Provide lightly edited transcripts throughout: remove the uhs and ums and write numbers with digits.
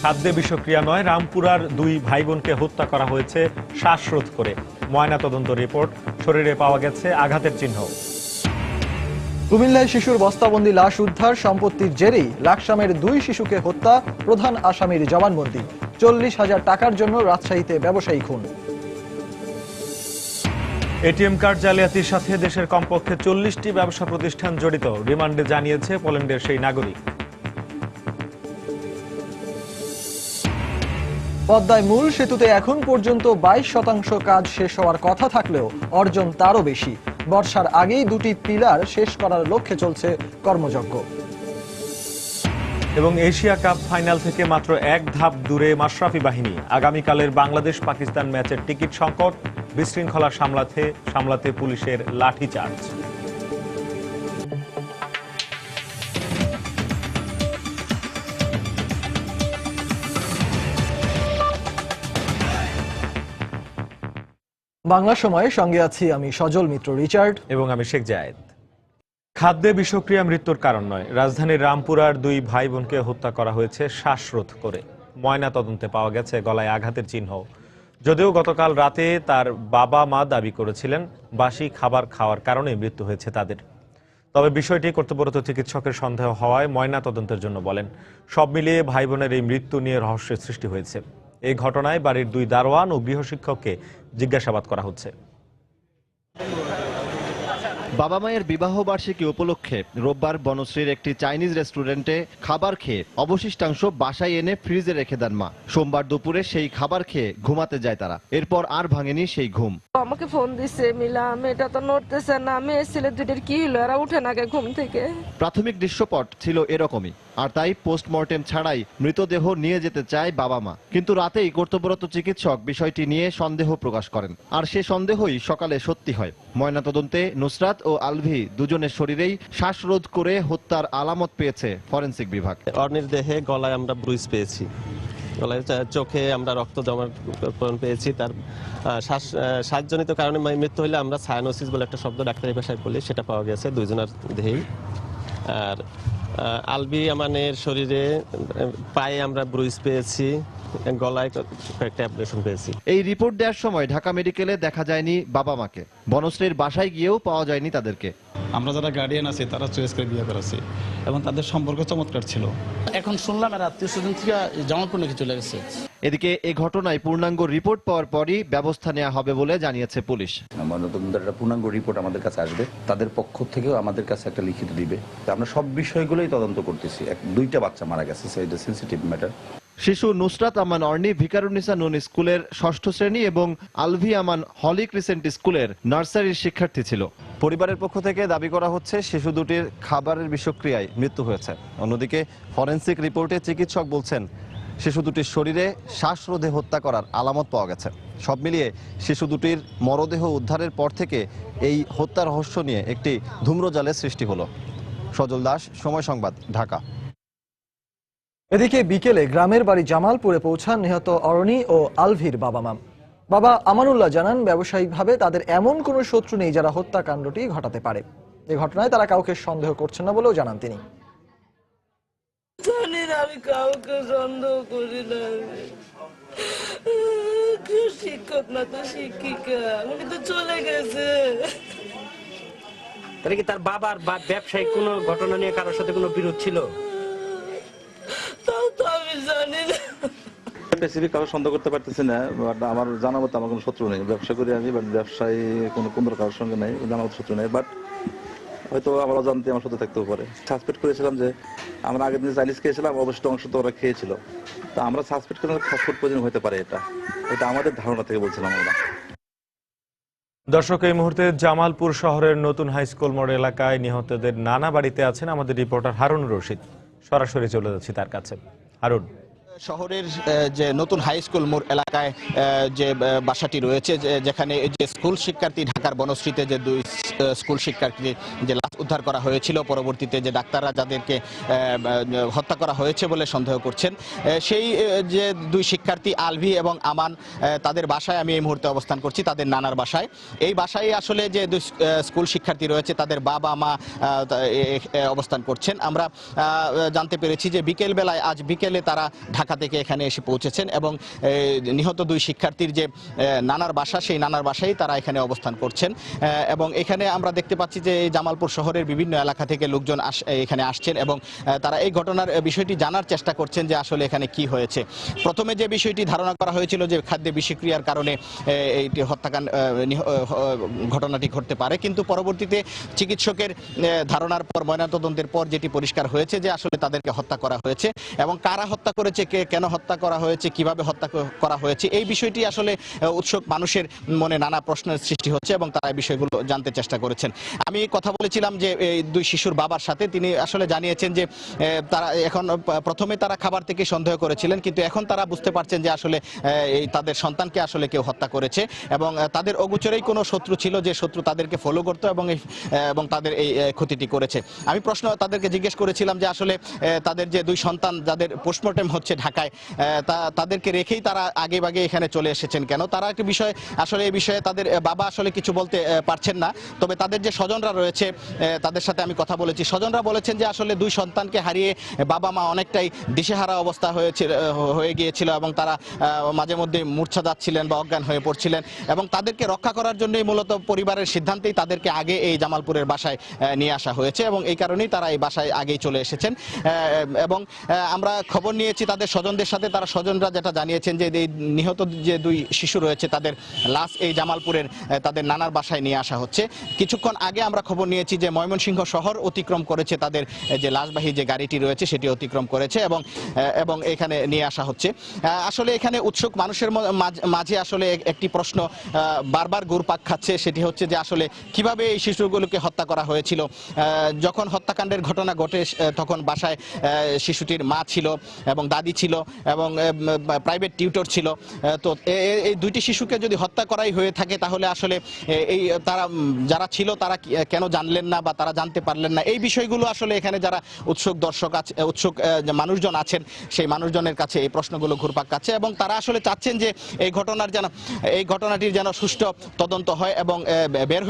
খাদ্যে বিষক্রিয়া নয়, রামপুরার দুই ভাই বোনকে হত্যা করা হয়েছে শ্বাসরোধ করে। ময়নাতদন্ত রিপোর্ট, শরীরে পাওয়া গেছে আঘাতের চিহ্ন। কুমিল্লায় শিশুর বস্তাবন্দি লাশ উদ্ধার, সম্পত্তির জেরেই লাকসামের দুই শিশুকে হত্যা, প্রধান আসামির জবানবন্দি। 40,000 টাকার জন্য রাজশাহীতে ব্যবসায়ী খুন। এটিএম কার্ড জালিয়াতির সাথে দেশের কমপক্ষে 40টি ব্যবসা প্রতিষ্ঠান জড়িত, রিমান্ডে জানিয়েছে পোল্যান্ডের সেই নাগরিক। পদ্মায় মূল সেতুতে এখন পর্যন্ত 22% কাজ শেষ হওয়ার কথা থাকলেও অর্জন তারও বেশি। বর্ষার আগেই দুটি পিলার শেষ করার লক্ষ্যে চলছে কর্মযজ্ঞ। এবং এশিয়া কাপ ফাইনাল থেকে মাত্র এক ধাপ দূরে মাশরাফি বাহিনী। আগামীকালের বাংলাদেশ পাকিস্তান ম্যাচের টিকিট সংকট, বিশৃঙ্খলা সামলাতে পুলিশের লাঠিচার্জ। বাংলা সময়ে সঙ্গে আছি আমি সজল মিত্র রিচার্ড এবং আমি শেখ জায়েদ। খাদ্যে বিষক্রিয়া মৃত্যুর কারণ নয়, রাজধানীর রামপুরার দুই ভাই বোনকে হত্যা করা হয়েছে শ্বাসরোধ করে। ময়না তদন্তে পাওয়া গেছে গলায় আঘাতের চিহ্ন। যদিও গতকাল রাতে তার বাবা মা দাবি করেছিলেন বাসি খাবার খাওয়ার কারণে মৃত্যু হয়েছে তাদের। তবে বিষয়টি কর্তব্যরত চিকিৎসকের সন্দেহ হওয়ায় ময়না তদন্তের জন্য বলেন। সব মিলিয়ে ভাই বোনের এই মৃত্যু নিয়ে রহস্যের সৃষ্টি হয়েছে। এই ঘটনায় বাড়ির দুই দারোয়ান ও গৃহশিক্ষককে জিজ্ঞাসাবাদ করা হচ্ছে। বাবা মায়ের বিবাহ বার্ষিকী উপলক্ষে রোববার বনশ্রীর একটি চাইনিজ রেস্টুরেন্টে খাবার খেয়ে অবশিষ্টাংশ বাসায় এনে ফ্রিজে রেখে দেন মা। সোমবার দুপুরে সেই খাবার খেয়ে ঘুমাতে যায় তারা। এরপর আর ভাঙেনি সেই ঘুম। আমাকে ফোন দিছে, মিলা মেয়েটা তো নড়তেছে না, মেয়ে ছেলে দুইটার কি হলো, এরা উঠে না ঘুম থেকে। প্রাথমিক দৃশ্যপট ছিল এরকমই, আর তাই পোস্টমর্টেম ছাড়াই মৃতদেহ নিয়ে যেতে চায় বাবা মা। কিন্তু রাতেই কর্তব্যরত চিকিৎসক বিষয়টি নিয়ে সন্দেহ প্রকাশ করেন, আর সে সন্দেহই সকালে সত্যি হয়। ময়নাতদন্তে নুসরাত ও আলভি দুজনের শরীরেই শ্বাসরোধ করে হত্যার আলামত পেয়েছে ফরেনসিক বিভাগ। অর্ণির দেহে গলায় আমরা ব্রুজ পেয়েছি, গলায় চোখে আমরা রক্ত জমার পেয়েছি। তার শ্বাসজনিত কারণে মৃত্যু হলে আমরা সায়ানোসিস বলে একটা শব্দ ডাক্তারি ভাষায় বলি, সেটা পাওয়া গেছে দুইজনের দেহেই। আর আলবি আমানের শরীরে পায়ে আমরা ব্রুজ পেয়েছি, গলায় কয়েকটা অ্যাব্রেশন পেয়েছি। এই রিপোর্ট দেওয়ার সময় ঢাকা মেডিকেলে দেখা যায়নি বাবা মাকে। বনশ্রীর বাসায় গিয়েও পাওয়া যায়নি তাদেরকে। আমরা যারা গার্ডিয়ান আছে তারা চয়েস করে বিয়ে করেছে এবং তাদের সম্পর্ক চমৎকার ছিল। এখন শুনলাম এর আত্মীয় স্বজন থেকে জামালপুর নাকি চলে গেছে। এদিকে এই ঘটনায় পূর্ণাঙ্গ রিপোর্ট পাওয়ার পরই ব্যবস্থা নেওয়া হবে বলে জানিয়েছে পুলিশ। ময়নাতদন্তের একটা পূর্ণাঙ্গ রিপোর্ট আমাদের কাছে আসবে, তাদের পক্ষ থেকেও আমাদের কাছে একটা লিখিত দিবে। আমরা সব বিষয়গুলোই তদন্ত করতেছি। দুইটা বাচ্চা মারা গেছে, এটা সেনসিটিভ ম্যাটার। শিশু নুসরাত আমান অর্ণি ভিকারুন্নিসা নুন স্কুলের 6ষ্ঠ শ্রেণী এবং আলভি আমান হলি ক্রিসেন্ট স্কুলের নার্সারির শিক্ষার্থী ছিল। পরিবারের পক্ষ থেকে দাবি করা হচ্ছে শিশু দুটির খাবারের বিষক্রিয়ায় মৃত্যু হয়েছে। অন্যদিকে ফরেনসিক রিপোর্টে চিকিৎসক বলছেন শিশু দুটির শরীরে শ্বাসরোধে হত্যা করার আলামত পাওয়া গেছে। সব মিলিয়ে শিশু দুটির মরদেহ উদ্ধারের পর থেকে এই হত্যা রহস্য নিয়ে একটি ধূম্রজালের সৃষ্টি হলো। সজল দাস, সময় সংবাদ, ঢাকা। এদিকে বিকেলে গ্রামের বাড়ি জামালপুরে পৌঁছান নিহত অরণি ও আলভির বাবা মা। বাবা আমানুল্লাহ জানান, ব্যবসায়িকভাবে তাদের এমন কোনো শত্রু নেই যারা হত্যাকাণ্ডটি ঘটাতে পারে। এই ঘটনায় তারা কাউকে সন্দেহ করছেন না বলেও জানান তিনি। আমি কাউকে সন্দেহ করি না, শিক্ষক না তো শিক্ষিকা, আমি তো চলে গেছে। তাহলে কি তার বাবার বা ব্যবসায়িক কোনো ঘটনা নিয়ে কারোর সাথে কোনো বিরোধ ছিল? তাও তো আমি জানি না। স্পেসিফিক কারো সন্দেহ করতে পারতেছি না, বাট আমার জানা মতো আমার কোনো শত্রু নেই। ব্যবসা করি আমি, বাট ব্যবসায়ী কোনো কারোর সঙ্গে নেই, জানা মতো শত্রু নেই। বাট হয়তো আমার অজান্তে আমার সাথে থাকতেও পারে। সাসপেক্ট করেছিলাম যে আমরা আগের দিন চাইনিজ খেয়েছিলাম, অবশ্যই অংশ তো ওরা খেয়েছিল। তো আমরা সাসপেক্ট করে ফাস্টফুড পয়জন হতে পারে, এটা আমাদের ধারণা থেকে বলছিলাম আমরা। দর্শক, এই মুহূর্তে জামালপুর শহরের নতুন হাই স্কুল মোড় এলাকায় নিহতদের নানা বাড়িতে আছেন আমাদের রিপোর্টার হারুন রশিদ। সরাসরি চলে যাচ্ছি তার কাছে। হারুন, শহরের যে নতুন হাই স্কুল মোড় এলাকায় যে বাসাটি রয়েছে, যেখানে যে স্কুল শিক্ষার্থী ঢাকার বনশ্রীতে যে দুই স্কুল শিক্ষার্থী যে লাশ উদ্ধার করা হয়েছিল। পরবর্তীতে যে ডাক্তাররা যাদেরকে হত্যা করা হয়েছে বলে সন্দেহ করছেন, সেই যে দুই শিক্ষার্থী আলভি এবং আমান, তাদের বাসায় আমি এই মুহূর্তে অবস্থান করছি, তাদের নানার বাসায়। এই বাসায় আসলে যে দুই স্কুল শিক্ষার্থী রয়েছে তাদের বাবা মা অবস্থান করছেন। আমরা জানতে পেরেছি যে আজ বিকেলে তারা ঢাকা থেকে এখানে এসে পৌঁছেছেন এবং নিহত দুই শিক্ষার্থীর যে নানার বাসা, সেই নানার বাসায় তারা এখানে অবস্থান করছেন। এবং এখানে আমরা দেখতে পাচ্ছি যে এই জামালপুর শহরের বিভিন্ন এলাকা থেকে লোকজন এখানে আসছেন এবং তারা এই ঘটনার বিষয়টি জানার চেষ্টা করছেন যে আসলে এখানে কি হয়েছে। প্রথমে যে বিষয়টি ধারণা করা হয়েছিল যে খাদ্যে বিষক্রিয়ার কারণে এইটি হত্যাকাণ্ড ঘটনাটি ঘটতে পারে, কিন্তু পরবর্তীতে চিকিৎসকের ধারণার পর, ময়নাতদন্তের পর যেটি পরিষ্কার হয়েছে যে আসলে তাদেরকে হত্যা করা হয়েছে এবং কারা হত্যা করেছে, কেন হত্যা করা হয়েছে, কিভাবে হত্যা করা হয়েছে, এই বিষয়টি আসলে উৎসুক মানুষের মনে নানা প্রশ্নের সৃষ্টি হচ্ছে এবং তারা এই বিষয়গুলো জানতে চেষ্টা করেছেন। আমি কথা বলেছিলাম যে এই দুই শিশুর বাবার সাথে, তিনি আসলে জানিয়েছেন যে তারা এখন প্রথমে তারা খাবার থেকে সন্দেহ করেছিলেন, কিন্তু এখন তারা বুঝতে পারছেন যে আসলে এই তাদের সন্তানকে আসলে কেউ হত্যা করেছে এবং তাদের অগোচরেই কোনো শত্রু ছিল, যে শত্রু তাদেরকে ফলো করতো এবং তাদের এই ক্ষতিটি করেছে। আমি তাদেরকে জিজ্ঞেস করেছিলাম যে আসলে তাদের যে দুই সন্তান যাদের পোস্টমর্টেম হচ্ছে ঢাকায়, তাদেরকে রেখেই তারা আগে ভাগে এখানে চলে এসেছেন কেন। তারা একটা বিষয় আসলে এই বিষয়ে তাদের বাবা আসলে কিছু বলতে পারছেন না, তবে তাদের যে স্বজনরা রয়েছে তাদের সাথে আমি কথা বলেছি। স্বজনরা বলেছেন যে আসলে দুই সন্তানকে হারিয়ে বাবা মা অনেকটাই দিশেহারা অবস্থা হয়ে গিয়েছিল এবং তারা মাঝে মধ্যে মূর্ছা যাচ্ছিলেন বা অজ্ঞান হয়ে পড়ছিলেন এবং তাদেরকে রক্ষা করার জন্যই মূলত পরিবারের সিদ্ধান্তেই তাদেরকে আগে এই জামালপুরের বাসায় নিয়ে আসা হয়েছে এবং এই কারণেই তারা এই বাসায় আগেই চলে এসেছেন। এবং আমরা খবর নিয়েছি তাদের স্বজনদের সাথে, তারা স্বজনরা যেটা জানিয়েছেন যে এই নিহত যে দুই শিশু রয়েছে তাদের লাশ এই জামালপুরের তাদের নানার বাসায় নিয়ে আসা হচ্ছে। কিছুক্ষণ আগে আমরা খবর নিয়েছি যে ময়মনসিংহ শহর অতিক্রম করেছে, তাদের যে লাশবাহী যে গাড়িটি রয়েছে সেটি অতিক্রম করেছে এবং এখানে নিয়ে আসা হচ্ছে। আসলে এখানে উৎসুক মানুষের মাঝে আসলে একটি প্রশ্ন বারবার ঘুরপাক খাচ্ছে, সেটি হচ্ছে যে আসলে কিভাবে এই শিশুগুলোকে হত্যা করা হয়েছিল। যখন হত্যাকাণ্ডের ঘটনা ঘটে তখন বাসায় শিশুটির মা ছিল এবং দাদি ছিল এবং প্রাইভেট টিউটর ছিল। তো এই দুইটি শিশুকে যদি হত্যা করাই হয়ে থাকে তাহলে আসলে এই তারা যারা ছিল তারা কেন জানলেন না বা তারা জানতে পারলেন না, এই বিষয়গুলো আসলে এখানে যারা উৎসুক দর্শক আছে, উৎসুক মানুষজন আছেন, সেই মানুষজনের কাছে এই প্রশ্নগুলো ঘুরপাক খাচ্ছে এবং তারা আসলে চাচ্ছেন যে এই ঘটনাটির যেন সুষ্ঠু তদন্ত হয় এবং বের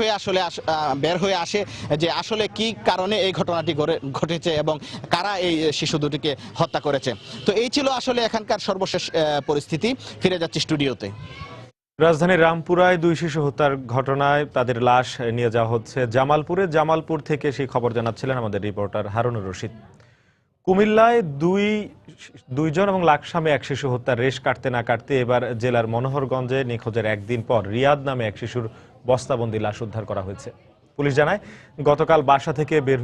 হয়ে আসে যে আসলে কি কারণে এই ঘটনাটি ঘটেছে এবং কারা এই শিশু দুটিকে হত্যা করেছে। তো এই ছিল আসলে এখানকার সর্বশেষ পরিস্থিতি। ফিরে যাচ্ছি স্টুডিওতে। রাজধানীর রামপুরায় দুই শিশু হত্যার ঘটনায় তাদের লাশ নিয়ে যাওয়া হচ্ছে জামালপুর থেকে সেই খবর জানাচ্ছিলেন আমাদের রিপোর্টার হারুনুর রশিদ। কুমিল্লায় দুইজন এবং লাকসামে এক শিশু হত্যার রেশ কাটতে না কাটতে এবার জেলার মনোহরগঞ্জে নিখোঁজের একদিন পর রিয়াদ নামে এক শিশুর বস্তাবন্দি লাশ উদ্ধার করা হয়েছে। পুলিশ জানায় গতকাল বাসা থেকে বের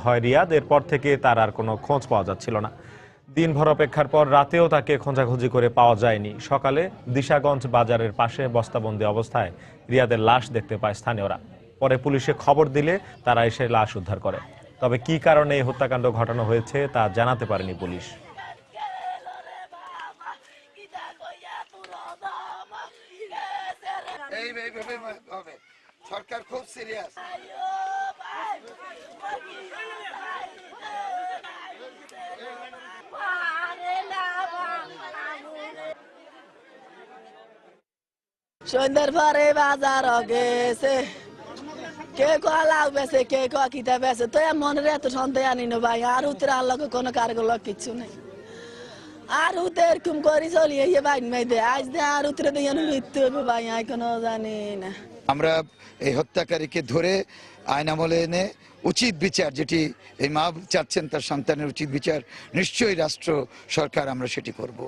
হয় রিয়াদ, এরপর থেকে তার আর কোনো খোঁজ পাওয়া যাচ্ছিল না। দিনভর অপেক্ষার পর রাতেও তাকে খোঁজাখুঁজি করে পাওয়া যায়নি। সকালে দিশাগঞ্জ বাজারের পাশে বস্তাবন্দি অবস্থায় রিয়াদের লাশ দেখতে পায় স্থানীয়রা। পরে পুলিশে খবর দিলে তারা এসে লাশ উদ্ধার করে। তবে কি কারণে এই হত্যাকাণ্ড ঘটানো হয়েছে তা জানাতে পারেনি পুলিশ। সরকার খুব সিরিয়াস। সন্ধ্যার পরে বাজার গেছে, কে কোয়া লাগবে, কে কোয়া কিতা বেছে, তো মনের এত সন্দেহ আনি না ভাই। আর উত্তর আল্লাহকে কোনো কারগল কিচ্ছু নেই। আর উত্তর এরকম করে চলিয়ে ভাই মেয়েদে আজ দে আর উত্তরে দিয়ে মৃত্যু হবে ভাই, কোনো জানি না। আমরা এই হত্যাকারীকে ধরে আইন আমলে এনে উচিত বিচার, যেটি এই মা চাচ্ছেন তার সন্তানের উচিত বিচার, নিশ্চয়ই রাষ্ট্র সরকার আমরা সেটি করব।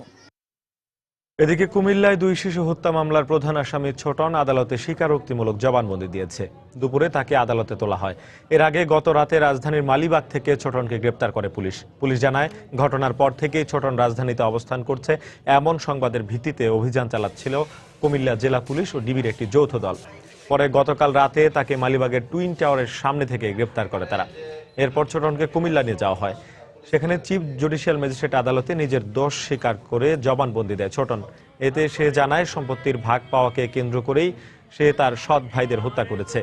এদিকে কুমিল্লায় দুই শিশু হত্যা মামলার প্রধান আসামি ছোটন আদালতে স্বীকারোক্তিমূলক জবানবন্দি দিয়েছে। দুপুরে তাকে আদালতে তোলা হয়। এর আগে গত রাতে রাজধানীর মালিবাগ থেকে ছোটনকে গ্রেপ্তার করে পুলিশ জানায় ঘটনার পর থেকেই ছোটন রাজধানীতে অবস্থান করছে এমন সংবাদের ভিত্তিতে অভিযান চালাচ্ছিল কুমিল্লা জেলা পুলিশ ও ডিবির একটি যৌথ দল। পরে গতকাল রাতে তাকে মালিবাগের টুইন টাওয়ারের সামনে থেকে গ্রেপ্তার করে তারা। এরপর ছোটনকে কুমিল্লা নিয়ে যাওয়া হয়। সেখানে চিফ জুডিশিয়াল ম্যাজিস্ট্রেট আদালতে নিজের দোষ স্বীকার করে জবানবন্দি দেয় ছোটন। এতে সে জানায় সম্পত্তির ভাগ পাওয়াকে কেন্দ্র করেই সে তার সৎ ভাইদের হত্যা করেছে।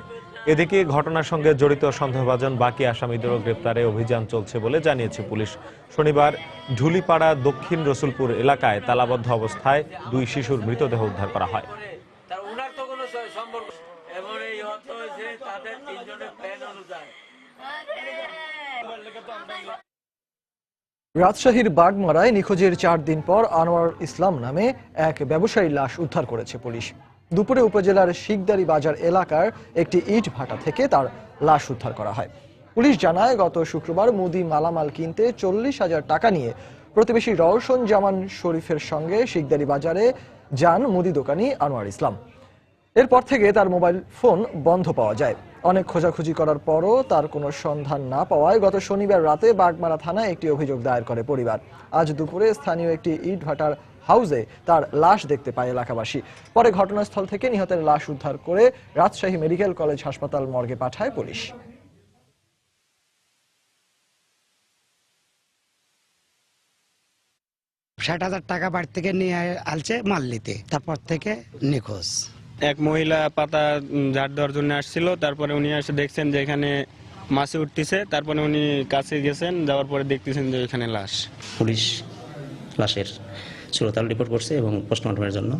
এদিকে ঘটনার সঙ্গে জড়িত সন্দেহভাজন বাকি আসামিদেরও গ্রেপ্তারে অভিযান চলছে বলে জানিয়েছে পুলিশ। শনিবার ঢুলিপাড়া দক্ষিণ রসুলপুর এলাকায় তালাবদ্ধ অবস্থায় 2 শিশুর মৃতদেহ উদ্ধার করা হয়। রাজশাহীর বাগমারায় নিখোঁজের 4 দিন পর আনোয়ার ইসলাম নামে এক ব্যবসায়ীর লাশ উদ্ধার করেছে পুলিশ। দুপুরে উপজেলার শিকদারি বাজার এলাকার একটি ইট ভাটা থেকে তার লাশ উদ্ধার করা হয়। পুলিশ জানায়, গত শুক্রবার মুদি মালামাল কিনতে 40,000 টাকা নিয়ে প্রতিবেশী রওশন জামান শরীফের সঙ্গে শিকদারি বাজারে যান মুদি দোকানি আনোয়ার ইসলাম। এরপর থেকে তার মোবাইল ফোন বন্ধ পাওয়া যায়। অনেক খোঁজাখুঁজি করার পরও তার কোনো সন্ধান না পাওয়ায় গত শনিবার রাতে বাগমারা থানায় একটি অভিযোগ দায়ের করে পরিবার। আজ দুপুরে স্থানীয় একটি ইট ভাটার হাউসে তার লাশ দেখতে পায় এলাকাবাসী। পরে ঘটনাস্থল থেকে নিহতের লাশ উদ্ধার করে রাজশাহী মেডিকেল কলেজ হাসপাতাল মর্গে পাঠায় পুলিশ। $60,000 টাকা বাড়ি থেকে নিয়ে আলছে মাল নিতে, তারপর থেকে নিখোঁজ। এক মহিলা পাতা ঝাড় দেওয়ার জন্য আসছিল, তারপরে উনি এসে দেখছেন যে এখানে মাছে উঠতেছে, তারপরে উনি কাছে গেছেন, যাওয়ার পরে দেখতেছেন যে এখানে লাশ। পুলিশ লাশের সুরতাল রিপোর্ট করছে এবং পোস্টমর্টমের জন্য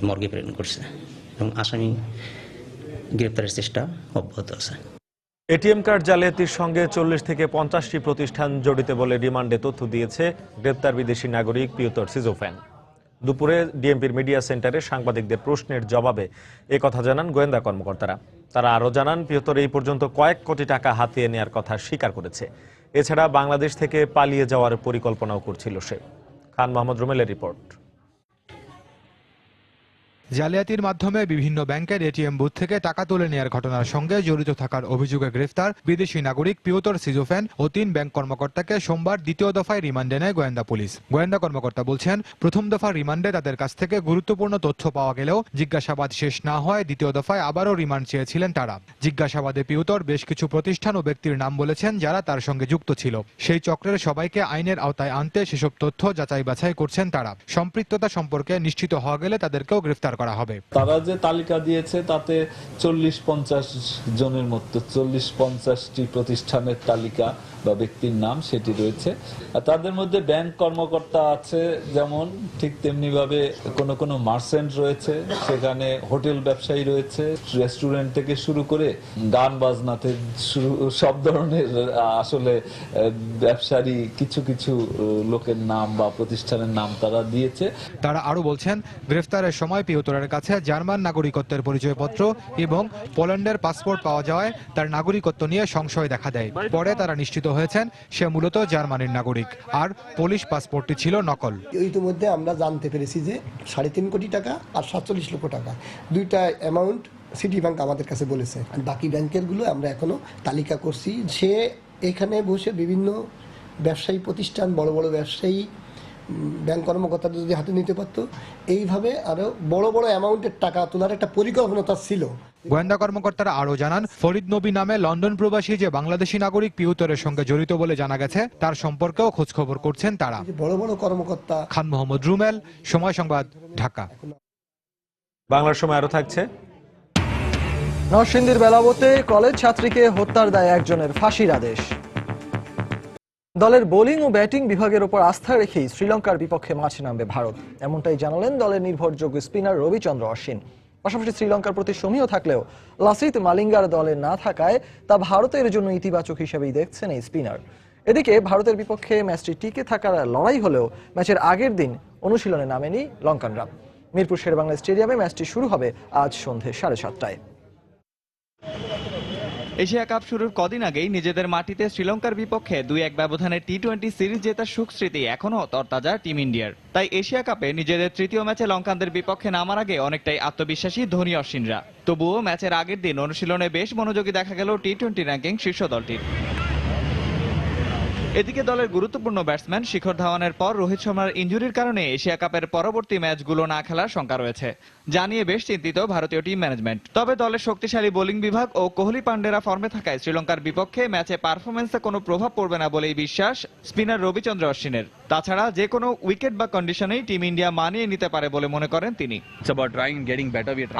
মর্গে প্রেরণ করছে এবং আসামি গ্রেপ্তারের চেষ্টা অব্যাহত আছে। এটিএম কার্ড জালিয়াতির সঙ্গে 40 থেকে 50টি প্রতিষ্ঠান জড়িত বলে রিমান্ডে তথ্য দিয়েছে গ্রেপ্তার বিদেশি নাগরিক পিওতর সিজোফ্যান। দুপুরে ডিএমপির মিডিয়া সেন্টারে সাংবাদিকদের প্রশ্নের জবাবে একথা জানান গোয়েন্দা কর্মকর্তারা। তারা আরও জানান, পিওতর এই পর্যন্ত কয়েক কোটি টাকা হাতিয়ে নেওয়ার কথা স্বীকার করেছে। এছাড়া বাংলাদেশ থেকে পালিয়ে যাওয়ার পরিকল্পনাও করছিল সে। খান মোহাম্মদ রুমেলের রিপোর্ট। জালিয়াতির মাধ্যমে বিভিন্ন ব্যাংকের এটিএম বুথ থেকে টাকা তুলে নেওয়ার ঘটনার সঙ্গে জড়িত থাকার অভিযোগে গ্রেফতার বিদেশি নাগরিক পিওতর সিজোফ্যান ও 3 ব্যাংক কর্মকর্তাকে সোমবার দ্বিতীয় দফায় রিমান্ডে নেয় গোয়েন্দা পুলিশ। গোয়েন্দা কর্মকর্তা বলছেন, প্রথম দফার রিমান্ডে তাদের কাছ থেকে গুরুত্বপূর্ণ তথ্য পাওয়া গেলেও জিজ্ঞাসাবাদ শেষ না হয় দ্বিতীয় দফায় আবারও রিমান্ড চেয়েছিলেন তারা। জিজ্ঞাসাবাদে পিওতর বেশ কিছু প্রতিষ্ঠান ও ব্যক্তির নাম বলেছেন যারা তার সঙ্গে যুক্ত ছিল। সেই চক্রের সবাইকে আইনের আওতায় আনতে সেসব তথ্য যাচাই বাছাই করছেন তারা। সম্পৃক্ততা সম্পর্কে নিশ্চিত হওয়া গেলে তাদেরকেও গ্রেফতার করা হবে। তারা যে তালিকা দিয়েছে তাতে 40-50 জনের মতো 40-50টি প্রতিষ্ঠানের তালিকা বা ব্যক্তির নাম সেটি রয়েছে। তাদের মধ্যে ব্যাংক কর্মকর্তা আছে যেমন, ঠিক তেমনি ভাবে কোনো মার্চেন্ট রয়েছে, সেখানে হোটেল ব্যবসায়ী রয়েছে, রেস্টুরেন্ট থেকে শুরু করে গান বাজনাতে সব ধরনের আসলে ব্যবসায়ী কিছু লোকের নাম বা প্রতিষ্ঠানের নাম তারা দিয়েছে। তারা আরো বলছেন, গ্রেফতারের সময় পিওতরের কাছে জার্মান নাগরিকত্বের পরিচয়পত্র এবং পোল্যান্ডের পাসপোর্ট পাওয়া যাওয়ায় তার নাগরিকত্ব নিয়ে সংশয় দেখা দেয়। পরে তারা নিশ্চিত হয়েছেন সে মূলত জার্মানির নাগরিক, আর পুলিশ পাসপোর্টটি ছিল নকল। ইতিমধ্যে আমরা জানতে পেরেছি যে 3.5 কোটি টাকা আর 47 লক্ষ টাকা, দুইটা অ্যামাউন্ট সিটি ব্যাংক আমাদের কাছে বলেছে। আর বাকি ব্যাংকের গুলো আমরা এখনো তালিকা করছি। সে এখানে বসে বিভিন্ন ব্যবসায়ী প্রতিষ্ঠান, বড় বড় ব্যবসায়ী ব্যাংক কর্মকর্তাদের যদি হাতে নিতে পারতো, এইভাবে আরো বড় বড় অ্যামাউন্টের টাকা তোলার একটা পরিকল্পনা তার ছিল। গোয়েন্দা কর্মকর্তারা আরো জানান, ফরিদ নবী নামে লন্ডন প্রবাসী যে বাংলাদেশি নাগরিক পিওতরের সঙ্গে জড়িত বলে জানা গেছে, তার সম্পর্কেও খোঁজখবর করছেন তারা। বড় বড় কর্মকর্তা। খান মোহাম্মদ রুমেল, সময় সংবাদ, ঢাকা। বাংলার সময় আরো থাকছে। নরসিংদীর বেলাবতে কলেজ ছাত্রীকে হত্যার দায়ে একজনের ফাঁসির আদেশ। দলের বোলিং ও ব্যাটিং বিভাগের উপর আস্থা রেখেই শ্রীলঙ্কার বিপক্ষে মাঠে নামবে ভারত, এমনটাই জানালেন দলের নির্ভরযোগ্য স্পিনার রবিচন্দ্র অশ্বিন। পাশাপাশি শ্রীলঙ্কার প্রতি সমীহ থাকলেও লাসিথ মালিঙ্গার দলে না থাকায় তা ভারতের জন্য ইতিবাচক হিসেবেই দেখছেন এই স্পিনার। এদিকে ভারতের বিপক্ষে ম্যাচটি টিকে থাকার লড়াই হলেও ম্যাচের আগের দিন অনুশীলনে নামেনি লঙ্কানরা। মিরপুর শেরেবাংলা স্টেডিয়ামে ম্যাচটি শুরু হবে আজ সন্ধ্যে 7:30টায়। এশিয়া কাপ শুরুর কদিন আগেই নিজেদের মাটিতে শ্রীলঙ্কার বিপক্ষে 2-1 ব্যবধানে টি-20 সিরিজ জেতার সুখ স্মৃতি এখনো তরতাজা টিম ইন্ডিয়ার। তাই এশিয়া কাপে নিজেদের তৃতীয় ম্যাচে লঙ্কানদের বিপক্ষে নামার আগে অনেকটাই আত্মবিশ্বাসী ধোনি অশ্বিনরা। তবুও ম্যাচের আগের দিন অনুশীলনে বেশ মনোযোগী দেখা গেল টি-20 র্যাঙ্কিং শীর্ষ দলটির। এদিকে দলের গুরুত্বপূর্ণ ব্যাটসম্যান শিখর ধাওয়ানের পর রোহিত শর্মার ইনজুরির কারণে এশিয়া কাপের পরবর্তী ম্যাচগুলো না খেলার শঙ্কা রয়েছে, যা নিয়ে বেশ চিন্তিত ভারতীয় টিম ম্যানেজমেন্ট। তবে দলের শক্তিশালী বোলিং বিভাগ ও কোহলি পান্ডেরা ফর্মে থাকায় শ্রীলঙ্কার বিপক্ষে ম্যাচে পারফরমেন্সে কোনো প্রভাব পড়বে না বলেই বিশ্বাস স্পিনার রবিচন্দ্র অশ্বিনের। তাছাড়া যে কোনো উইকেট বা কন্ডিশনেই টিম ইন্ডিয়া মানিয়ে নিতে পারে বলে মনে করেন তিনি।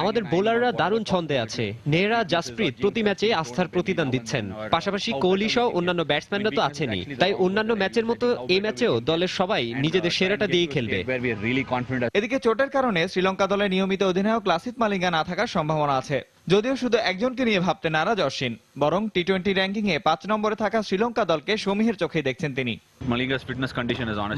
আমাদের বোলাররা দারুণ ছন্দে আছে। নেহরা, জাসপ্রীত প্রতি ম্যাচে আস্থার প্রতিদান দিচ্ছেন। পাশাপাশি কোহলি সহ অন্যান্য ব্যাটসম্যানরা তো আছেনই, তাই অন্যান্য ম্যাচের মতো এই ম্যাচেও দলের সবাই নিজেদের সেরাটা দিয়ে খেলবে। এদিকে চোটের কারণে শ্রীলঙ্কা দলের নিয়মিত অধিনায়ক লাসিথ মালিঙ্গা না থাকার সম্ভাবনা আছে, যদিও শুধু একজনকে নিয়ে ভাবতে নারাজ অশ্বিন। বরং টি-20 র্যাঙ্কিংয়ে 5 নম্বরে থাকা শ্রীলঙ্কা দলকে সমীহের চোখে দেখছেন তিনি।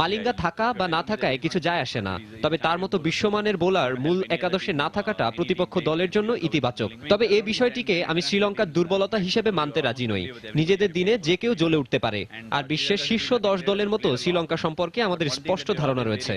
মালিঙ্গা থাকা বা না থাকায় কিছু যায় আসে না, তবে তার মতো বিশ্বমানের বোলার মূল একাদশে না থাকাটা প্রতিপক্ষ দলের জন্য ইতিবাচক। তবে এই বিষয়টিকে আমি শ্রীলঙ্কার দুর্বলতা হিসেবে মানতে রাজি নই। নিজেদের দিনে যে কেউ জ্বলে উঠতে পারে, আর বিশ্বের শীর্ষ 10 দলের মতো শ্রীলঙ্কা সম্পর্কে আমাদের স্পষ্ট ধারণা রয়েছে।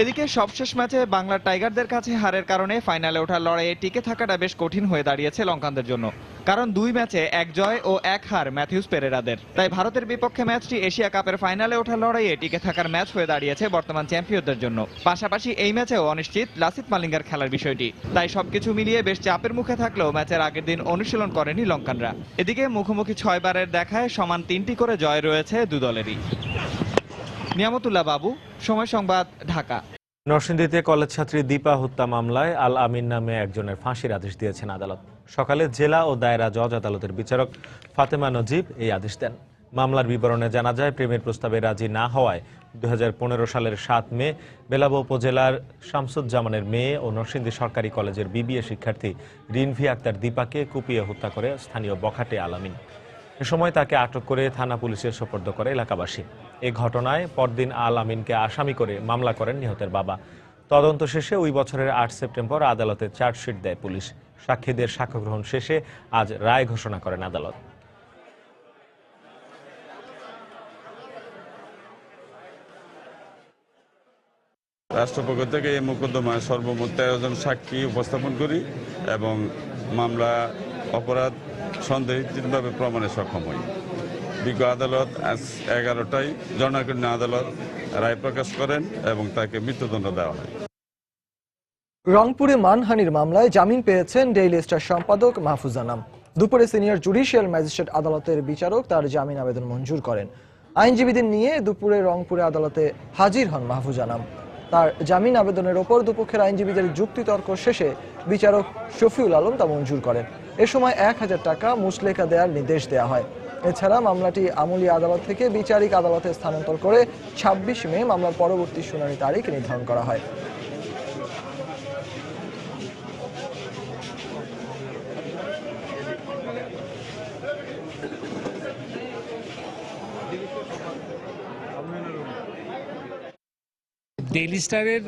এদিকে সবশেষ ম্যাচে বাংলার টাইগারদের কাছে হারের কারণে ফাইনালে ওঠার লড়াইয়ে টিকে থাকাটা বেশ কঠিন হয়ে দাঁড়িয়েছে লঙ্কানদের জন্য, কারণ 2 ম্যাচে 1 জয় ও 1 হার ম্যাথিউস পেরেরাদের। তাই ভারতের বিপক্ষে ম্যাচটি এশিয়া কাপের ফাইনালে ওঠার লড়াইয়ে টিকে থাকার ম্যাচ হয়ে দাঁড়িয়েছে বর্তমান চ্যাম্পিয়নদের জন্য। পাশাপাশি এই ম্যাচেও অনিশ্চিত লাসিথ মালিঙ্গার খেলার বিষয়টি। তাই সবকিছু মিলিয়ে বেশ চাপের মুখে থাকলেও ম্যাচের আগের দিন অনুশীলন করেনি লঙ্কানরা। এদিকে মুখোমুখি 6 বারের দেখায় সমান 3টি করে জয় রয়েছে দু দলেরই। নিয়ামতুল্লাহ বাবু, সময় সংবাদ, ঢাকা। নরসিংদীতে কলেজ ছাত্রী দীপা হত্যা মামলায় আল আমিন নামে একজনের ফাঁসির আদেশ দিয়েছেন আদালত। সকালে জেলা ও দায়রা জজ আদালতের বিচারক ফাতেমা নজিব এই আদেশ দেন। মামলার বিবরণে জানা যায়, প্রেমের প্রস্তাবে রাজি না হওয়ায় 2015 সালের 7 মে বেলাব উপজেলার শামসুজ্জামানের মেয়ে ও নরসিংদী সরকারি কলেজের বিবিএ শিক্ষার্থী রিনভি আক্তার দীপাকে কুপিয়ে হত্যা করে স্থানীয় বখাটে আল আমিন। এ সময় তাকে আটক করে থানা পুলিশের সোপর্দ করে এলাকাবাসী। এই ঘটনায় পরদিন আল আমিনকে আসামি করে মামলা করেন নিহতের বাবা। তদন্ত শেষে ওই বছরের 8 সেপ্টেম্বর আদালতে চার্জশিট দেয় পুলিশ। সাক্ষীদের সাক্ষ্য গ্রহণ শেষে আজ রায় ঘোষণা করেন আদালত। রাষ্ট্রপক্ষ থেকে এই মোকদ্দমায় সর্বমোট 13 জন সাক্ষী উপস্থাপন করি এবং মামলা অপরাধ সন্দেহভাবে প্রমাণে সক্ষম হই। বিজ্ঞ আদালত আজ 11টায় জনকন্য আদালত রায় প্রকাশ করেন এবং তাকে মৃত্যুদণ্ড দেওয়া হয়। রংপুরে মানহানির মামলায় জামিন পেয়েছেন ডেইলি স্টার সম্পাদক মাহফুজ আনাম। দুপুরে সিনিয়র জুডিশিয়াল ম্যাজিস্ট্রেট আদালতের বিচারক তার জামিন আবেদন মঞ্জুর করেন। আইনজীবীদের নিয়ে দুপুরে রংপুরে আদালতে হাজির হন মাহফুজ আনাম। তার জামিন আবেদনের ওপর দুপক্ষের আইনজীবীদের যুক্তিতর্ক শেষে বিচারক শফিউল আলম তা মঞ্জুর করেন। এ সময় 1000 টাকা মুচলেকা দেওয়ার নির্দেশ দেওয়া হয়। এছাড়া মামলাটি আমলি আদালত থেকে বিচারিক আদালতে স্থানান্তর করে 26 মে মামলার পরবর্তী শুনানি তারিখ নির্ধারণ করা হয়। ডেইলি স্টারের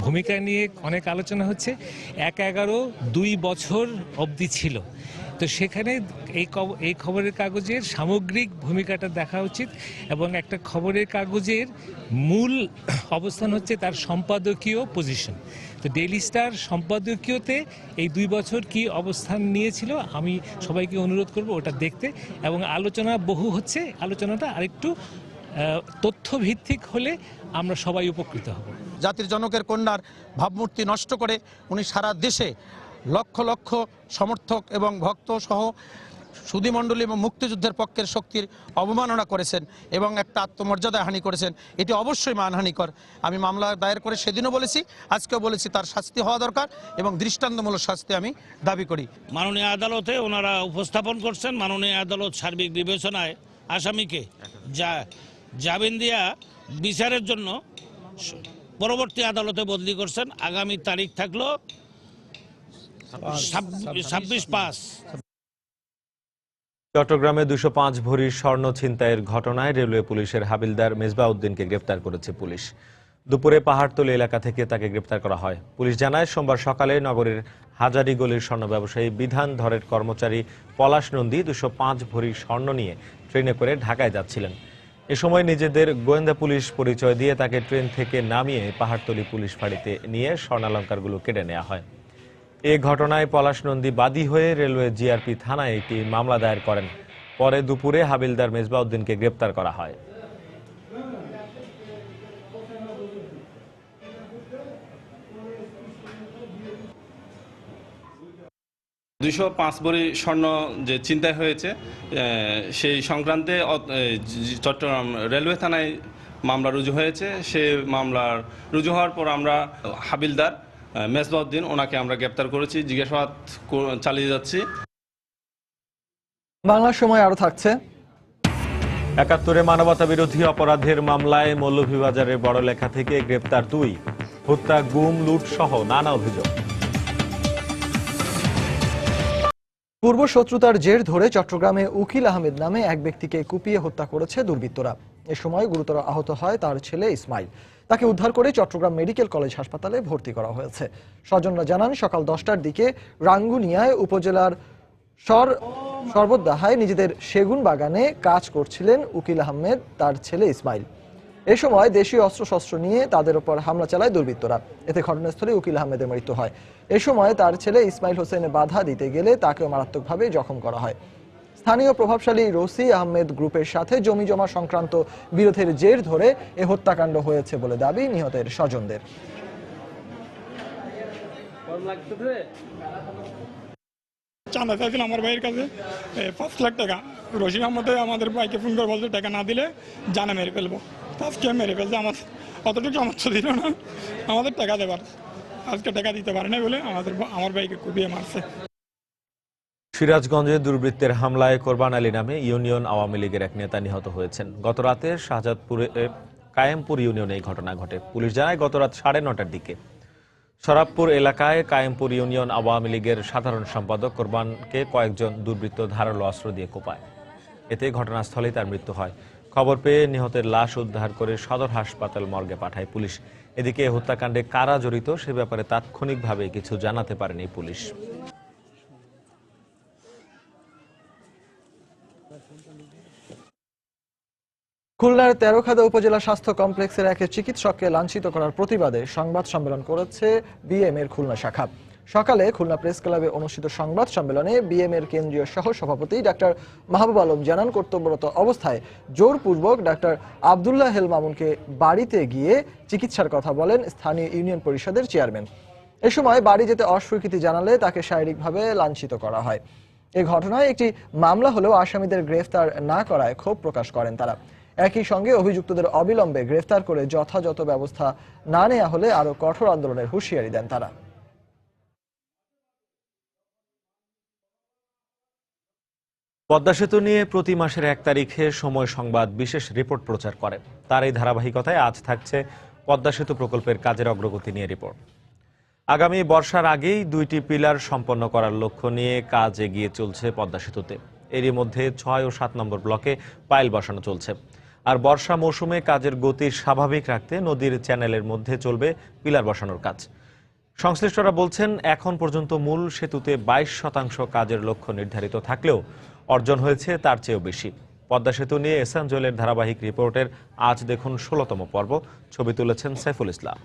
ভূমিকা নিয়ে অনেক আলোচনা হচ্ছে। 1-11-2 বছর অবধি ছিল, তো সেখানে এই খবরের কাগজের সামগ্রিক ভূমিকাটা দেখা উচিত এবং একটা খবরের কাগজের মূল অবস্থান হচ্ছে তার সম্পাদকীয় পজিশন। তো ডেইলি স্টার সম্পাদকীয়তে এই 2 বছর কি অবস্থান নিয়েছিল, আমি সবাইকে অনুরোধ করব ওটা দেখতে। এবং আলোচনা বহু হচ্ছে, আলোচনাটা আরেকটু তথ্যভিত্তিক হলে আমরা সবাই উপকৃত হব। জাতির জনকের কন্যার ভাবমূর্তি নষ্ট করে উনি সারা দেশে লক্ষ লক্ষ সমর্থক এবং ভক্ত সহ সুধীমণ্ডলী এবং মুক্তিযুদ্ধের পক্ষের শক্তির অবমাননা করেছেন এবং একটা আত্মমর্যাদা হানি করেছেন। এটি অবশ্যই মানহানিকর। আমি মামলা দায়ের করে সেদিনও বলেছি, আজকেও বলেছি, তার শাস্তি হওয়া দরকার এবং দৃষ্টান্তমূলক শাস্তি আমি দাবি করি। মাননীয় আদালতে ওনারা উপস্থাপন করছেন। মাননীয় আদালত সার্বিক বিবেচনায় আসামিকে জামিন দিয়া বিচারের জন্য পরবর্তী আদালতে বদলি করছেন। আগামী তারিখ থাকলো 26/5। চট্টগ্রামে 205 ভরির স্বর্ণ ছিনতাইয়ের ঘটনায় রেলওয়ে পুলিশের হাবিলদার মেজবাউদ্দিনকে গ্রেফতার করেছে পুলিশ। দুপুরে পাহাড়তলী এলাকা থেকে তাকে গ্রেফতার করা হয়। পুলিশ জানায়, সোমবার সকালে নগরের হাজারীগলির স্বর্ণ ব্যবসায়ী বিধান ধরের কর্মচারী পলাশ নন্দী 205 ভরির স্বর্ণ নিয়ে ট্রেনে করে ঢাকায় যাচ্ছিলেন। এ সময় নিজেদের গোয়েন্দা পুলিশ পরিচয় দিয়ে তাকে ট্রেন থেকে নামিয়ে পাহাড়তলী পুলিশ ফাঁড়িতে নিয়ে স্বর্ণালঙ্কারগুলো কেড়ে নেওয়া হয়। এ ঘটনায় পলাশ নন্দী বাদী হয়ে রেলওয়ে জিআরপি থানায় একটি মামলা দায়ের করেন। পরে দুপুরে হাবিলদার মেজবাউদ্দিনকে গ্রেপ্তার করা হয়। $205 ভরি স্বর্ণ যে ছিনতাই হয়েছে সেই সংক্রান্তে চট্টগ্রাম রেলওয়ে থানায় মামলা রুজু হয়েছে। সে মামলার রুজু হওয়ার পর আমরা হাবিলদার মেজবাউদ্দিন ওনাকে আমরা গ্রেপ্তার করেছি, জিজ্ঞাসাবাদ চালিয়ে যাচ্ছি। বাংলার সময় আরো থাকছে। ৭১ মানবতা বিরোধী অপরাধের মামলায় মৌলভীবাজারের বড়লেখা থেকে গ্রেপ্তার 2, হত্যা, গুম, লুট সহ নানা অভিযোগ। পূর্ব শত্রুতার জের ধরে চট্টগ্রামে উকিল আহমেদ নামে এক ব্যক্তিকে কুপিয়ে হত্যা করেছে দুর্বৃত্তরা। এ সময় গুরুতর আহত হয় তার ছেলে ইসমাইল। তাকে উদ্ধার করে চট্টগ্রাম মেডিকেল কলেজ হাসপাতালে ভর্তি করা হয়েছে। স্বজনরা জানান, সকাল 10টার দিকে রাঙ্গুনিয়ায় উপজেলার সর্বদাহায় নিজেদের সেগুন বাগানে কাজ করছিলেন উকিল আহমেদ তার ছেলে ইসমাইল। এ সময় দেশীয় অস্ত্রশস্ত্র নিয়ে তাদের উপর হামলা চালায় দুর্বৃত্তরা। এতে ঘটনাস্থলে উকিল আহমেদের মৃত্যু হয়। এ সময় তার ছেলে ইসমাইল হোসেন বাধা দিতে গেলে তাকেও মারাত্মকভাবে জখম করা হয়। স্থানীয় প্রভাবশালী রসি আহমেদ গ্রুপের সাথে জমি জমা সংক্রান্ত বিরোধের জের ধরে এ হত্যাকাণ্ড হয়েছে বলে দাবি নিহতের স্বজনদের। চাঁদা চাইছিল আমার ভাইয়ের কাছে 5 লাখ টাকা। রশিদ আহমদে আমাদের ভাইকে ফোন করে বলছে টাকা না দিলে জানা মেরে ফেলবো। আজকে মেরে ফেলছে। আমার অতটুকু সামর্থ্য দিল না আমাদের টাকা দেবার। আজকে টাকা দিতে পারে না বলে আমার ভাইকে কুপিয়ে মারছে। সিরাজগঞ্জে দুর্বৃত্তের হামলায় কোরবান আলী নামে ইউনিয়ন আওয়ামী লীগের এক নেতা নিহত হয়েছেন। গতরাতে শাহজাদপুরে কায়েমপুর ইউনিয়নে এই ঘটনা ঘটে। পুলিশ জানায়, গতরাত 9:30টার দিকে শরাবপুর এলাকায় কায়েমপুর ইউনিয়ন আওয়ামী লীগের সাধারণ সম্পাদক কোরবানকে কয়েকজন দুর্বৃত্ত ধারালো অস্ত্র দিয়ে কোপায়। এতে ঘটনাস্থলেই তার মৃত্যু হয়। খবর পেয়ে নিহতের লাশ উদ্ধার করে সদর হাসপাতাল মর্গে পাঠায় পুলিশ। এদিকে হত্যাকাণ্ডে কারা জড়িত সে ব্যাপারে তাৎক্ষণিকভাবে কিছু জানাতে পারেনি পুলিশ। খুলনার তেরোখাদা উপজেলা স্বাস্থ্য কমপ্লেক্সের এক চিকিৎসককে লাঞ্ছিত করার প্রতিবাদে সংবাদ সম্মেলন করেছে বিএম এর খুলনা শাখা। সকালে খুলনা প্রেস ক্লাবে অনুষ্ঠিত সংবাদ সম্মেলনে বিএম এর কেন্দ্রীয় সহ সভাপতি ডাক্তার মাহবুব আলম জানান, কর্তব্যরত অবস্থায় জোরপূর্বক ডাক্তার আব্দুল্লাহ হেল মামুনকে বাড়িতে গিয়ে চিকিৎসার কথা বলেন স্থানীয় ইউনিয়ন পরিষদের চেয়ারম্যান। এ সময় বাড়ি যেতে অস্বীকৃতি জানালে তাকে শারীরিকভাবে লাঞ্ছিত করা হয়। এ ঘটনায় একটি মামলা হলেও আসামিদের গ্রেফতার না করায় ক্ষোভ প্রকাশ করেন তারা। একই সঙ্গে অভিযুক্তদের অবিলম্বে গ্রেফতার করে যথাযথ ব্যবস্থা না নেওয়া হলে আরো কঠোর আন্দোলনের হুঁশিয়ারি দেন তারা। পদ্মা সেতু নিয়ে প্রতি মাসের 1 তারিখে সময় সংবাদ বিশেষ রিপোর্ট প্রচার করে। তার এই ধারাবাহিকতায় আজ থাকছে পদ্মা সেতু প্রকল্পের কাজের অগ্রগতি নিয়ে রিপোর্ট। আগামী বর্ষার আগেই 2টি পিলার সম্পন্ন করার লক্ষ্য নিয়ে কাজ এগিয়ে চলছে পদ্মা সেতুতে। এরই মধ্যে 6 ও 7 নম্বর ব্লকে পাইল বসানো চলছে। আর বর্ষা মৌসুমে কাজের গতি স্বাভাবিক রাখতে নদীর চ্যানেলের মধ্যে চলবে পিলার বসানোর কাজ। সংশ্লিষ্টরা বলছেন, এখন পর্যন্ত মূল সেতুতে 22% কাজের লক্ষ্য নির্ধারিত থাকলেও অর্জন হয়েছে তার চেয়েও বেশি। পদ্মা সেতু নিয়ে এসাঞ্জলের ধারাবাহিক রিপোর্টের আজ দেখুন 16তম পর্ব। ছবি তুলেছেন সাইফুল ইসলাম।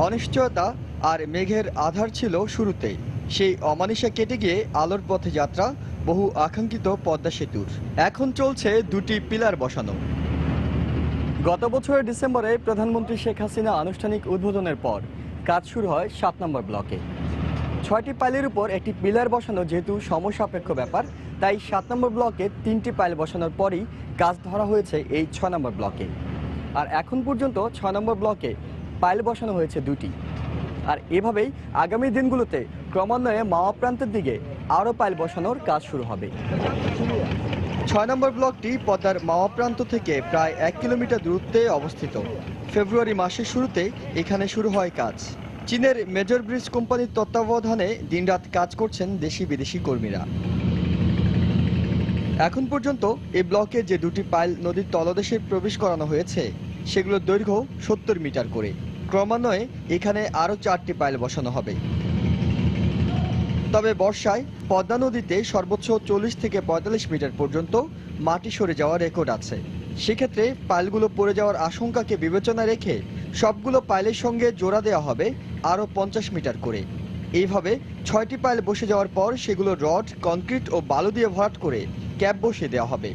অনিশ্চয়তা আর মেঘের আধার ছিল শুরুতেই। সেই অমানিসা কেটে গিয়ে আলোর পথে যাত্রা বহু আকাঙ্ক্ষিত পদ্মা সেতুর। এখন চলছে 2টি পিলার বসানো। গত বছরের ডিসেম্বরে প্রধানমন্ত্রী শেখ হাসিনা আনুষ্ঠানিক উদ্বোধনের পর কাজ শুরু হয় 7 নম্বর ব্লকে। 6টি পাইলের উপর একটি পিলার বসানো যেহেতু সময় সাপেক্ষ ব্যাপার, তাই 7 নম্বর ব্লকে 3টি পাইল বসানোর পরই কাজ ধরা হয়েছে এই 6 নম্বর ব্লকে। আর এখন পর্যন্ত 6 নম্বর ব্লকে পাইল বসানো হয়েছে 2টি। আর এভাবেই আগামী দিনগুলোতে ক্রমান্বয়ে মাওয়া প্রান্তের দিকে আরও পাইল বসানোর কাজ শুরু হবে। 6 নম্বর ব্লকটি পদ্মার মাওয়া প্রান্ত থেকে প্রায় 1 কিলোমিটার দূরত্বে অবস্থিত। ফেব্রুয়ারি মাসের শুরুতে এখানে শুরু হয় কাজ। চীনের মেজর ব্রিজ কোম্পানির তত্ত্বাবধানে দিনরাত কাজ করছেন দেশি বিদেশি কর্মীরা। এখন পর্যন্ত এই ব্লকে যে 2টি পাইল নদীর তলদেশে প্রবেশ করানো হয়েছে সেগুলোর দৈর্ঘ্য 70 মিটার করে। ক্রমান্বয়ে এখানে আরও 4টি পাইল বসানো হবে। তবে বর্ষায় পদ্মা নদীতে সর্বোচ্চ 40 থেকে 45 মিটার পর্যন্ত মাটি সরে যাওয়ার রেকর্ড আছে। সেক্ষেত্রে পাইলগুলো পড়ে যাওয়ার আশঙ্কাকে বিবেচনায় রেখে সবগুলো পাইলের সঙ্গে জোড়া দেওয়া হবে আরও 50 মিটার করে। এইভাবে 6টি পাইল বসে যাওয়ার পর সেগুলো রড, কনক্রিট ও বালু দিয়ে ভরাট করে ক্যাপ বসিয়ে দেওয়া হবে।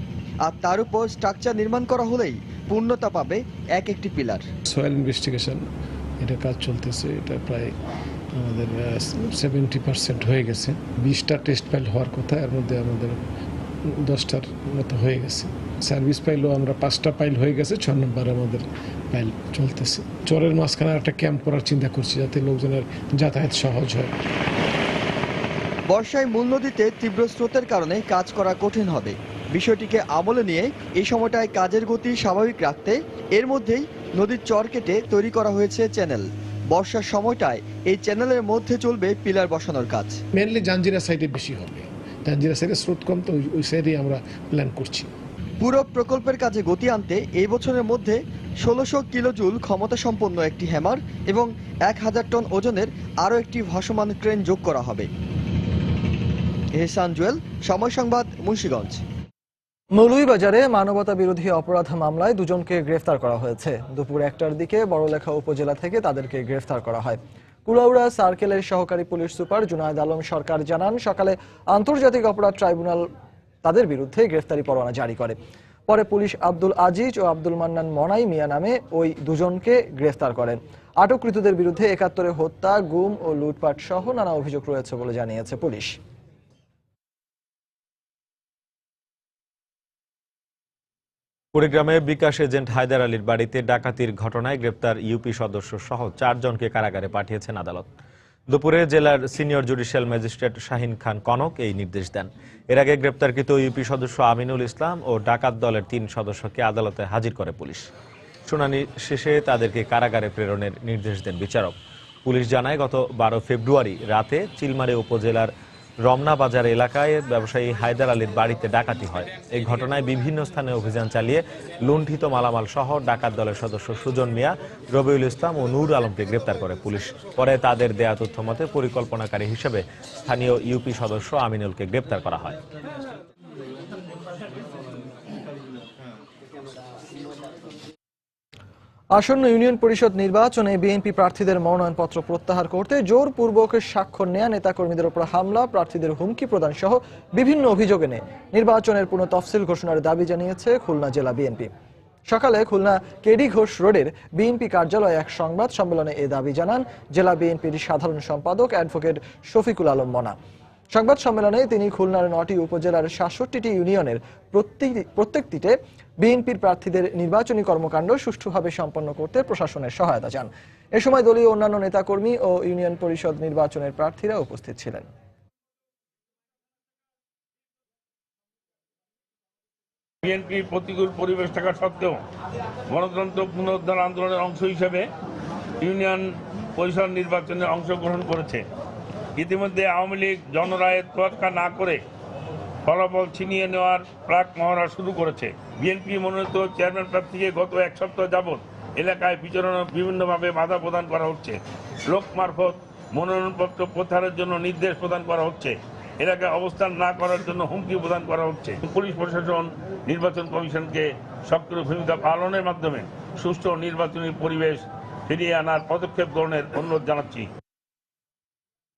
আর তার উপর স্ট্রাকচার নির্মাণ করা হলেই পূর্ণতা পাবে এক একটি পিলার। সয়েল ইনভেস্টিগেশন এটা কাজ চলতেছে, এটা প্রায় আমাদের 70% হয়ে গেছে। 20টা টেস্ট পাইল হওয়ার কথা, এর মধ্যে আমাদের 10টার মতো হয়ে গেছে। সার্ভিস পাইলও আমরা 5টা পাইল হয়ে গেছে, 6 নম্বর আমাদের পাইল চলতেছে। চরের মাঝখানে একটা ক্যাম্প করার চিন্তা করছি যাতে লোকজনের যাতায়াত সহজ হয়। বর্ষায় মূল নদীতে তীব্র স্রোতের কারণে কাজ করা কঠিন হবে। বিষয়টিকে আমলে নিয়ে এই সময়টায় কাজের গতি স্বাভাবিক রাখতে এর মধ্যেই নদীর চর কেটে তৈরি করা হয়েছে চ্যানেল। বর্ষার সময়টায় এই চ্যানেলের মধ্যে চলবে পিলার বসানোর কাজ। মেনলি জাঞ্জিরা সাইডে বেশি হবে, জাঞ্জিরা সাইডে স্রোত কম, তো ওই সাইডে আমরা প্ল্যান করছি। পুরো প্রকল্পের কাজে গতি আনতে এই বছরের মধ্যে 1600 কিলোজুল ক্ষমতা সম্পন্ন একটি হ্যামার এবং 1000 টন ওজনের আরও একটি ভাসমান ক্রেন যোগ করা হবে। এহসান জুয়েল, সময় সংবাদ, মুন্সিগঞ্জ। মৌলভীবাজারে মানবতা বিরোধী অপরাধ মামলায় দুজনকে গ্রেফতার করা হয়েছে। দুপুর 1টার দিকে বড়লেখা উপজেলা থেকে তাদেরকে গ্রেফতার করা হয়। কুলাউড়া সার্কেলের সহকারী পুলিশ সুপার জুনায়েদ আলম সরকার জানান, সকালে আন্তর্জাতিক অপরাধ ট্রাইব্যুনাল তাদের বিরুদ্ধে গ্রেফতারি পরোয়ানা জারি করে। পরে পুলিশ আব্দুল আজিজ ও আব্দুল মান্নান মনাই মিয়া নামে ওই দুজনকে গ্রেফতার করেন। আটককৃতদের বিরুদ্ধে 71 হত্যা, গুম ও লুটপাট সহ নানা অভিযোগ রয়েছে বলে জানিয়েছে পুলিশ। কুড়িগ্রামে বিকাশ এজেন্ট হায়দার আলীর বাড়িতে ডাকাতির ঘটনায় গ্রেপ্তার ইউপি সদস্য সহ 4 জনকে কারাগারে পাঠিয়েছেন আদালত। দুপুরে জেলার সিনিয়র জুডিশিয়াল ম্যাজিস্ট্রেট শাহিন খান কনক এই নির্দেশ দেন। এর আগে গ্রেপ্তারকৃত ইউপি সদস্য আমিনুল ইসলাম ও ডাকাত দলের 3 সদস্যকে আদালতে হাজির করে পুলিশ। শুনানি শেষে তাদেরকে কারাগারে প্রেরণের নির্দেশ দেন বিচারক। পুলিশ জানায়, গত 12 ফেব্রুয়ারি রাতে চিলমারী উপজেলার রমনা বাজার এলাকায় ব্যবসায়ী হায়দার আলীর বাড়িতে ডাকাতি হয়। এই ঘটনায় বিভিন্ন স্থানে অভিযান চালিয়ে লুণ্ঠিত মালামাল সহ ডাকাত দলের সদস্য সুজন মিয়া, রবিউল ইসলাম ও নূর আলমকে গ্রেপ্তার করে পুলিশ। পরে তাদের দেয়া তথ্য মতে পরিকল্পনাকারী হিসেবে স্থানীয় ইউপি সদস্য আমিনুলকে গ্রেপ্তার করা হয়। আসন্ন ইউনিয়ন পরিষদ নির্বাচনে বিএনপি প্রার্থীদের মনোনয়নপত্র প্রত্যাহার করতে জোরপূর্বক স্বাক্ষর নেয়া নেতাকর্মীদের উপর হামলা, প্রার্থীদের হুমকি প্রদান সহ বিভিন্ন অভিযোগ এনে নির্বাচনের পুনঃ তফসিল ঘোষণার দাবি জানিয়েছে খুলনা জেলা বিএনপি। সকালে খুলনা কেডি ঘোষ রোডের বিএনপি কার্যালয়ে এক সংবাদ সম্মেলনে এ দাবি জানান জেলা বিএনপির সাধারণ সম্পাদক অ্যাডভোকেট শফিকুল আলম মনা। সংবাদ সম্মেলনে তিনি খুলনার 9টি উপজেলার 67টি ইউনিয়নের প্রত্যেকটিতে বিএনপির প্রার্থীদের নির্বাচনী কর্মকাণ্ড সুষ্ঠুভাবে সম্পন্ন করতে প্রশাসনের সহায়তা চান। এ সময় দলীয় অন্যান্য নেতাকর্মী ও ইউনিয়ন পরিষদ নির্বাচনের প্রার্থীরা উপস্থিত ছিলেন। বিএনপি প্রতিকূল পরিবেশ থাকা সত্ত্বেও গণতন্ত্র পুনরুদ্ধার আন্দোলনের অংশ হিসেবে ইউনিয়ন পরিষদ নির্বাচনে অংশগ্রহণ করেছে। ইতিমধ্যে আওয়ামী লীগ জনরায়ের তোয়াক্কা না করে ফলাফল ছিনিয়ে নেওয়ার প্রাক মহড়া শুরু করেছে। বিএনপি মনোনীত চেয়ারম্যান প্রার্থীকে গত 1 সপ্তাহ যাবৎ এলাকায় বিচরণে বিভিন্নভাবে বাধা প্রদান করা হচ্ছে। লোক মারফত মনোনয়নপত্র প্রত্যাহারের জন্য নির্দেশ প্রদান করা হচ্ছে। এলাকায় অবস্থান না করার জন্য হুমকি প্রদান করা হচ্ছে। পুলিশ প্রশাসন নির্বাচন কমিশনকে সক্রিয় ভূমিকা পালনের মাধ্যমে সুষ্ঠু নির্বাচনী পরিবেশ ফিরিয়ে আনার পদক্ষেপ গ্রহণের অনুরোধ জানাচ্ছি।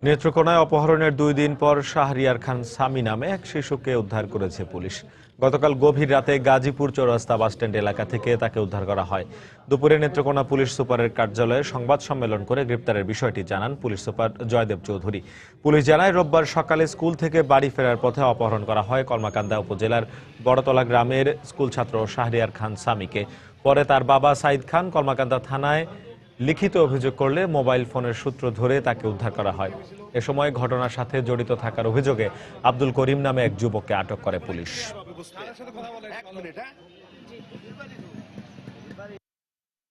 নেত্রকোনায় অপহরণের 2 দিন পর শাহরিয়ার খান সামি নামে এক শিশুকে উদ্ধার করেছে পুলিশ। গতকাল গভীর রাতে গাজীপুর চৌরাস্তা বাসস্ট্যান্ড এলাকা থেকে তাকে উদ্ধার করা হয়। দুপুরে নেত্রকোনা পুলিশ সুপারের কার্যালয়ে সংবাদ সম্মেলন করে গ্রেপ্তারের বিষয়টি জানান police super Joydev Chowdhury. Police জানায়, রোববার সকালে স্কুল থেকে বাড়ি ফেরার পথে অপহরণ করা হয় কলমাকান্দা উপজেলার বড়তলা গ্রামের স্কুল ছাত্র শাহরিয়ার খান সামিকে। পরে তার বাবা সাইদ খান কলমাকান্দা থানায় লিখিত অভিযোগ করলে মোবাইল ফোনের সূত্র ধরে তাকে উদ্ধার করা হয়। এ সময় ঘটনার সাথে জড়িত থাকার অভিযোগে আব্দুল করিম নামে এক যুবককে আটক করে পুলিশ।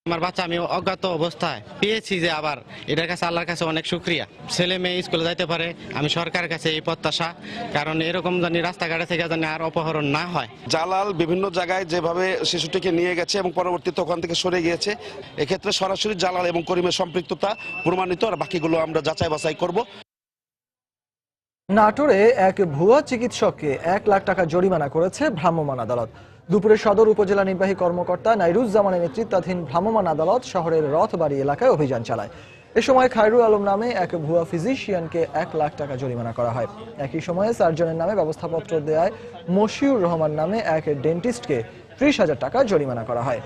আমার বাচ্চা আমি অজ্ঞাত অবস্থায় পেয়েছি, যে আবার এটার কাছে আল্লাহর কাছে অনেক শুকরিয়া। ছেলে মেয়ে স্কুলে যাইতে পারে, আমি সরকারের কাছে এই প্রত্যাশা, কারণ এরকম জানি রাস্তাঘাটে থেকে জানি আর অপহরণ না হয়। জালাল বিভিন্ন জায়গায় যেভাবে শিশুটিকে নিয়ে গেছে এবং পরবর্তীতে ওখান থেকে সরে গিয়েছে, এক্ষেত্রে সরাসরি জালাল এবং করিমের সম্পৃক্ততা প্রমাণিত, আর বাকিগুলো আমরা যাচাই বাছাই করব। নাটোরে এক ভুয়া চিকিৎসককে 1 লাখ টাকা জরিমানা করেছে ভ্রাম্যমাণ আদালত। দুপুরে সদর উপজেলা নির্বাহী কর্মকর্তা নাইরুজ্জামানের নেতৃত্বাধীন ভ্রাম্যমাণ আদালত শহরের রথবাড়ি এলাকায় অভিযান চালায়। এ সময় খায়রুল আলম নামে এক ভুয়া ফিজিশিয়ানকে 1 লাখ টাকা জরিমানা করা হয়। একই সময়ে সার্জনের নামে ব্যবস্থাপত্র দেয়ায় মশিউর রহমান নামে এক ডেন্টিস্টকে 30,000 টাকা জরিমানা করা হয়।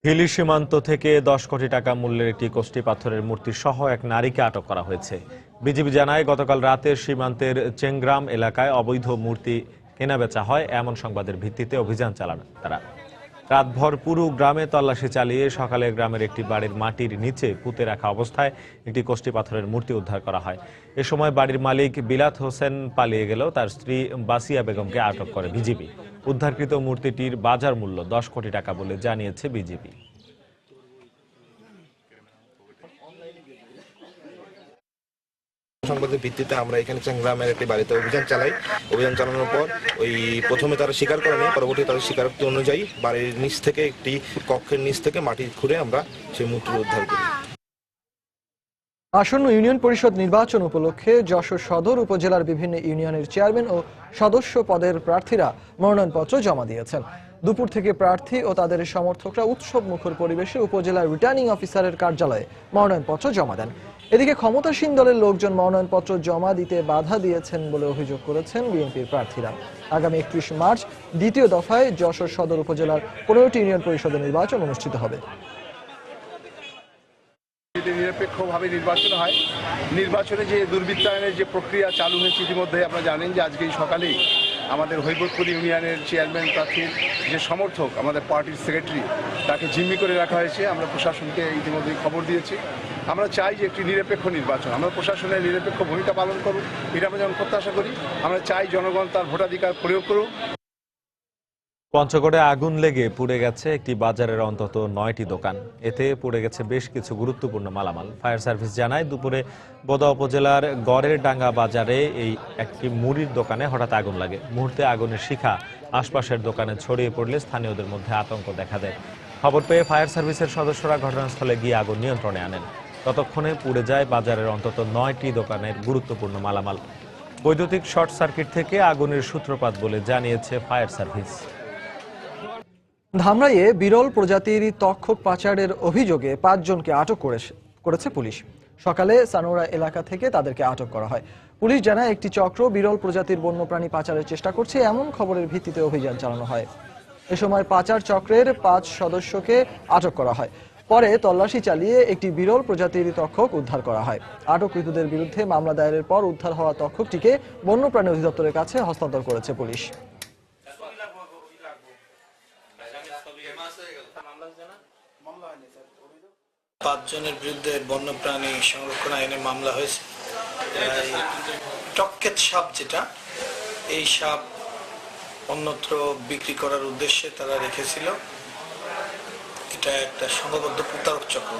হিলি সীমান্ত থেকে 10 কোটি টাকা মূল্যের একটি কষ্টি পাথরের মূর্তি সহ এক নারীকে আটক করা হয়েছে। বিজিবি জানায়, গতকাল রাতে সীমান্তের চেংগ্রাম এলাকায় অবৈধ মূর্তি কেনাবেচা হয় এমন সংবাদের ভিত্তিতে অভিযান চালান তারা। রাতভর পুরো গ্রামে তল্লাশি চালিয়ে সকালে গ্রামের একটি বাড়ির মাটির নিচে পুঁতে রাখা অবস্থায় একটি কষ্টি পাথরের মূর্তি উদ্ধার করা হয়। এ সময় বাড়ির মালিক বিলাত হোসেন পালিয়ে গেলেও তার স্ত্রী বাসিয়া বেগমকে আটক করে বিজিবি। উদ্ধারকৃত মূর্তিটির বাজার মূল্য 10 কোটি টাকা বলে জানিয়েছে বিজিবি। সংবাদের ভিত্তিতে আমরা এখানে গ্রামের একটি বাড়িতে অভিযান চালাই। অভিযান চালানোর পর প্রথমে তারা স্বীকার করেনি, পরবর্তী তাদের স্বীকারোক্তি অনুযায়ী বাড়ির নিচ থেকে একটি কক্ষের নিচ থেকে মাটি খুঁড়ে আমরা সেই মূর্তি উদ্ধার করি। আসন্ন ইউনিয়ন পরিষদ নির্বাচন উপলক্ষে যশোর সদর উপজেলার বিভিন্ন ইউনিয়নের চেয়ারম্যান ও সদস্য পদের প্রার্থীরা মনোনয়নপত্র জমা দিয়েছেন। দুপুর থেকে প্রার্থী ও তাদের সমর্থকরা উৎসব মুখর পরিবেশে উপজেলার রিটার্নিং অফিসারের কার্যালয়ে মনোনয়নপত্র জমা দেন। এদিকে ক্ষমতাসীন দলের লোকজন মনোনয়নপত্র জমা দিতে বাধা দিয়েছেন বলে অভিযোগ করেছেন বিএনপির প্রার্থীরা। আগামী 31 মার্চ দ্বিতীয় দফায় যশোর সদর উপজেলার 15টি ইউনিয়ন পরিষদের নির্বাচন অনুষ্ঠিত হবে। নিরপেক্ষভাবে নির্বাচন হয়। নির্বাচনে যে দুর্বৃত্তায়নের যে প্রক্রিয়া চালু হয়েছে, ইতিমধ্যে আপনারা জানেন যে আজকে সকালেই আমাদের হৈবতপুর ইউনিয়নের চেয়ারম্যান প্রার্থীর যে সমর্থক আমাদের পার্টির সেক্রেটারি, তাকে জিম্মি করে রাখা হয়েছে। আমরা প্রশাসনকে ইতিমধ্যেই খবর দিয়েছি। আমরা চাই যে একটি নিরপেক্ষ নির্বাচন, আমরা প্রশাসনের নিরপেক্ষ ভূমিকা পালন করুক, এটা আমরা যেমন প্রত্যাশা করি। আমরা চাই জনগণ তার ভোটাধিকার প্রয়োগ করুক। পঞ্চগড়ে আগুন লেগে পুড়ে গেছে একটি বাজারের অন্তত 9টি দোকান। এতে পুড়ে গেছে বেশ কিছু গুরুত্বপূর্ণ মালামাল। ফায়ার সার্ভিস জানায়, দুপুরে বোদা উপজেলার গড়ের ডাঙ্গা বাজারে এই একটি মুড়ির দোকানে হঠাৎ আগুন লাগে। মুহূর্তে আগুনের শিখা আশপাশের দোকানে ছড়িয়ে পড়লে স্থানীয়দের মধ্যে আতঙ্ক দেখা দেয়। খবর পেয়ে ফায়ার সার্ভিসের সদস্যরা ঘটনাস্থলে গিয়ে আগুন নিয়ন্ত্রণে আনেন। ততক্ষণে পুড়ে যায় বাজারের অন্তত 9টি দোকানের গুরুত্বপূর্ণ মালামাল। বৈদ্যুতিক শর্ট সার্কিট থেকে আগুনের সূত্রপাত বলে জানিয়েছে ফায়ার সার্ভিস। ধামরাইয়ে বিরল প্রজাতির তক্ষক পাচারের অভিযোগে 5 জনকে আটক করেছে পুলিশ। সকালে সানোরা এলাকা থেকে তাদেরকে আটক করা হয়। পুলিশ জানায়, একটি চক্র বিরল প্রজাতির বন্যপ্রাণী পাচারের চেষ্টা করছে এমন খবরের ভিত্তিতে অভিযান চালানো হয়। এ সময় পাচার চক্রের 5 সদস্যকে আটক করা হয়। পরে তল্লাশি চালিয়ে একটি বিরল প্রজাতির তক্ষক উদ্ধার করা হয়। আটককৃতদের বিরুদ্ধে মামলা দায়েরের পর উদ্ধার হওয়া তক্ষকটিকে বন্যপ্রাণী অধিদপ্তরের কাছে হস্তান্তর করেছে পুলিশ। 5 জনের বিরুদ্ধে বন্যপ্রাণী সংরক্ষণ আইনে মামলা হয়েছে। টক্কেত সাপ, যেটা এই সাপ অন্যত্র বিক্রি করার উদ্দেশ্যে তারা রেখেছিল। এটা একটা সংঘবদ্ধ প্রতারক চক্র।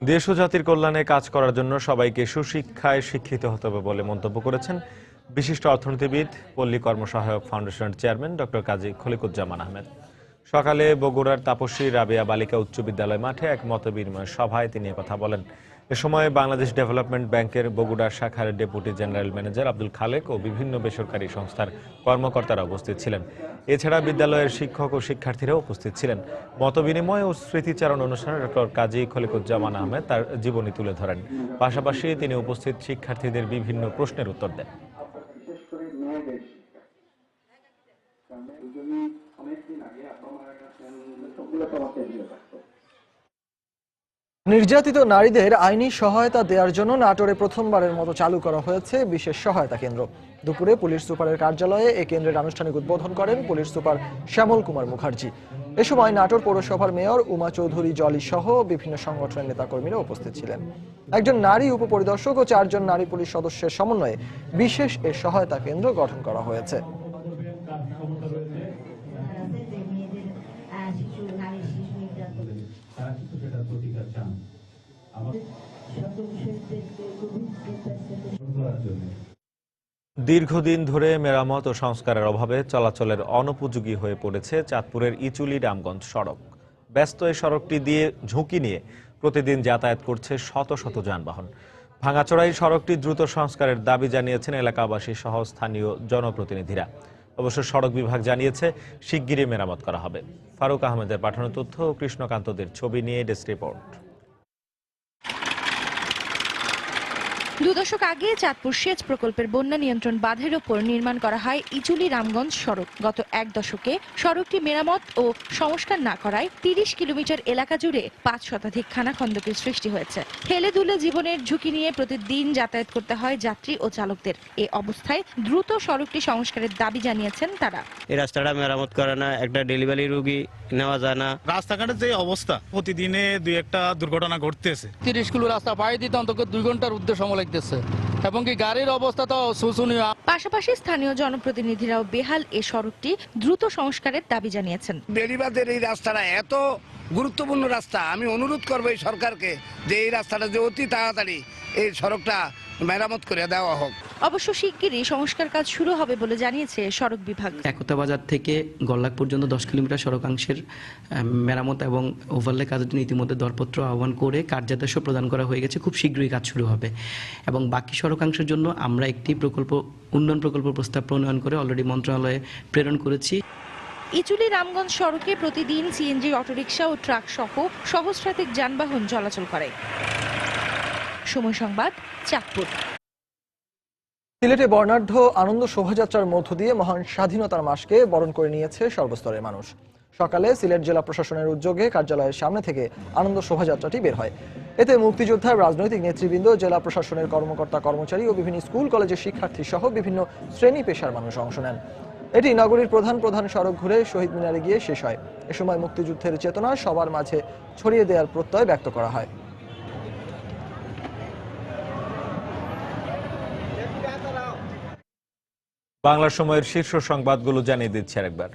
দেশ ও জাতির কল্যাণে কাজ করার জন্য সবাইকে সুশিক্ষায় শিক্ষিত হতে হবে বলে মন্তব্য করেছেন বিশিষ্ট অর্থনীতিবিদ, পল্লী কর্মসহায়ক ফাউন্ডেশনের চেয়ারম্যান ডক্টর কাজী খলিকুজ্জামান আহমেদ। সকালে বগুড়ার তাপসী রাবেয়া বালিকা উচ্চ বিদ্যালয় মাঠে এক মতবিনিময় সভায় তিনি কথা বলেন। এ সময় বাংলাদেশ ডেভেলপমেন্ট ব্যাংকের বগুড়া শাখার deputy general manager Abdul Khalek ও বিভিন্ন বেসরকারি সংস্থার কর্মকর্তারা উপস্থিত ছিলেন। এছাড়া বিদ্যালয়ের শিক্ষক ও শিক্ষার্থীরাও উপস্থিত ছিলেন। মতবিনিময় ও স্মৃতিচারণ অনুষ্ঠানে ডক্টর কাজী খলিকুজ্জামান আহমেদ তার জীবনী তুলে ধরেন। পাশাপাশি তিনি উপস্থিত শিক্ষার্থীদের বিভিন্ন প্রশ্নের উত্তর দেন। নির্যাতিত নারীদের আইনি সহায়তা দেওয়ার জন্য নাটোরে প্রথমবারের মতো চালু করা হয়েছে বিশেষ সহায়তা কেন্দ্র। দুপুরে পুলিশ সুপারের কার্যালয়ে এই কেন্দ্রের আনুষ্ঠানিক উদ্বোধন করেন পুলিশ সুপার শ্যামল কুমার মুখার্জি। এ সময় নাটোর পৌরসভার মেয়র উমা চৌধুরী জলি সহ বিভিন্ন সংগঠনের নেতাকর্মীরা উপস্থিত ছিলেন। একজন নারী উপপরিদর্শক ও 4 জন নারী পুলিশ সদস্যের সমন্বয়ে বিশেষ এ সহায়তা কেন্দ্র গঠন করা হয়েছে। দীর্ঘদিন ধরে মেরামত ও সংস্কারের অভাবে চলাচলের অনুপযোগী হয়ে পড়েছে চাঁদপুরের ইচুলি রামগঞ্জ সড়ক। ব্যস্ত এই সড়কটি দিয়ে ঝুঁকি নিয়ে প্রতিদিন যাতায়াত করছে শত শত যানবাহন। ভাঙাচোরা সড়কটি দ্রুত সংস্কারের দাবি জানিয়েছেন এলাকাবাসী সহ স্থানীয় জনপ্রতিনিধিরা। অবশ্য সড়ক বিভাগ জানিয়েছে শিগগিরই মেরামত করা হবে। ফারুক আহমেদের পাঠানো তথ্য ও কৃষ্ণকান্তদের ছবি নিয়ে ডেস্ক রিপোর্ট। 2 দশক আগে চাঁদপুর সেচ প্রকল্পের বন্যা নিয়ন্ত্রণ বাঁধের ওপর নির্মাণ করা হয় ইচুলি রামগঞ্জ সড়ক। গত 1 দশকে সড়কটি মেরামত ও সংস্কার না করায় 30 কিলোমিটার এলাকা জুড়ে 5 শতাধিক খানাখন্দকের সৃষ্টি হয়েছে। হেলে দুলে জীবনের ঝুঁকি নিয়ে প্রতিদিন যাতায়াত করতে হয় যাত্রী ও চালকদের। এই অবস্থায় দ্রুত সড়কটি সংস্কারের দাবি জানিয়েছেন তারা। এই রাস্তাটা মেরামত করে না, একটা ডেলিভারি রোগী নেওয়া যায় না। রাস্তাঘাটের যে অবস্থা, প্রতিদিনে 2-1টা দুর্ঘটনা ঘটতেছে। 30 কিলো রাস্তা পাড়ি দিতে অন্তত 2 ঘন্টার উদ্দেশ্য সময় লাগতেছে এবং কি গাড়ির অবস্থা তো শোচনীয়। পাশাপাশি স্থানীয় জনপ্রতিনিধিরাও বেহাল এই সড়কটি দ্রুত সংস্কারের দাবি জানিয়েছেন। বেড়িবাঁধের এই রাস্তাটা এত গুরুত্বপূর্ণ রাস্তা, আমি অনুরোধ করবো এই সরকারকে যে এই রাস্তাটা যে অতি তাড়াতাড়ি এই সড়কটা মেরামত করে দেওয়া হোক। অবশ্য শিগগিরই সংস্কার কাজ শুরু হবে বলে জানিয়েছে সড়ক বিভাগ। একতা বাজার থেকে গল্লাক পর্যন্ত 10 কিলোমিটার সড়কাংশের মেরামত এবং ওভারলে কাজের জন্য ইতিমধ্যে দরপত্র আহ্বান করে কার্যাদেশও প্রদান করা হয়ে গেছে। খুব শীঘ্রই কাজ শুরু হবে এবং বাকি সড়কাংশের জন্য আমরা একটি উন্নয়ন প্রকল্প প্রস্তাব প্রণয়ন করে অলরেডি মন্ত্রণালয়ে প্রেরণ করেছি। ইচুলি রামগঞ্জ সড়কে প্রতিদিন সিএনজি, অটোরিকশা ও ট্রাক সহ সহস্রাধিক যানবাহন চলাচল করে। সময় সংবাদ, চাঁদপুর। সিলেটে বর্ণাঢ্য আনন্দ শোভাযাত্রার মধ্য দিয়ে মহান স্বাধীনতার মাসকে বরণ করে নিয়েছে সর্বস্তরের মানুষ। সকালে সিলেট জেলা প্রশাসনের উদ্যোগে কার্যালয়ের সামনে থেকে আনন্দ শোভাযাত্রাটি বের হয়। এতে মুক্তিযোদ্ধা, রাজনৈতিক নেতৃবৃন্দ, জেলা প্রশাসনের কর্মকর্তা কর্মচারী ও বিভিন্ন স্কুল কলেজের শিক্ষার্থী সহ বিভিন্ন শ্রেণী পেশার মানুষ অংশ নেন। এটি নগরীর প্রধান সড়ক ঘুরে শহীদ মিনারে গিয়ে শেষ হয়। এ সময় মুক্তিযুদ্ধের চেতনা সবার মাঝে ছড়িয়ে দেওয়ার প্রত্যয় ব্যক্ত করা হয়। বাংলা সময়ের শীর্ষ সংবাদগুলো জানিয়ে দিচ্ছে আরেকবার।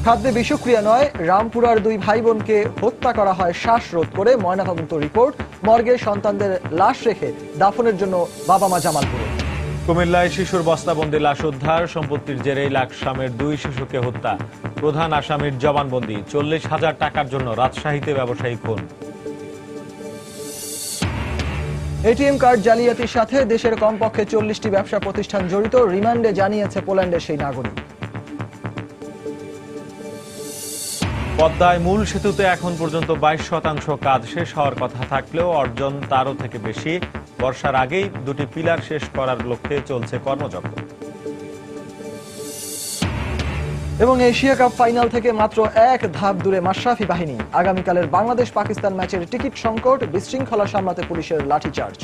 খাদ্যে বিষক্রিয়া নয়, রামপুরার 2 ভাই বোনকে হত্যা করা হয় শ্বাসরোধ করে। ময়নাতদন্ত রিপোর্ট, মর্গে সন্তানদের লাশ রেখে দাফনের জন্য বাবা মা জামালপুরে। কুমিল্লায় শিশুর বস্তাবন্দি লাশ উদ্ধার। সম্পত্তির জেরে লাকসামের 2 শিশুকে হত্যা। প্রধান আসামির জবানবন্দি। 40,000 টাকার জন্য রাজশাহীতে ব্যবসায়ী খুন। এটিএম কার্ড জালিয়াতির সাথে দেশের কমপক্ষে 40টি ব্যবসা প্রতিষ্ঠান জড়িত, রিমান্ডে জানিয়েছে পোল্যান্ডের সেই নাগরিক। পদ্মায় মূল সেতুতে এখন পর্যন্ত 22% কাজ শেষ হওয়ার কথা থাকলেও অর্জন তারও থেকে বেশি। বর্ষার আগেই 2টি পিলার শেষ করার লক্ষ্যে চলছে কর্মযজ্ঞ। এবং এশিয়া কাপ ফাইনাল থেকে মাত্র 1 ধাপ দূরে মাশরাফি বাহিনী। আগামীকালের বাংলাদেশ পাকিস্তান ম্যাচের টিকিট সংকট, বিশৃঙ্খলা সামলাতে পুলিশের লাঠিচার্জ।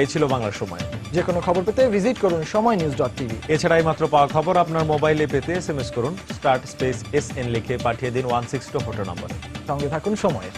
এই ছিল বাংলা সময়। যে কোনো খবর পেতে ভিজিট করুন সময়নিউজ.tv। এছাড়াই মাত্র পাওয়া খবর আপনার মোবাইলে পেতে SMS করুন *SN লিখে পাঠিয়ে দিন 162 নম্বরে। সঙ্গে থাকুন সময়ের।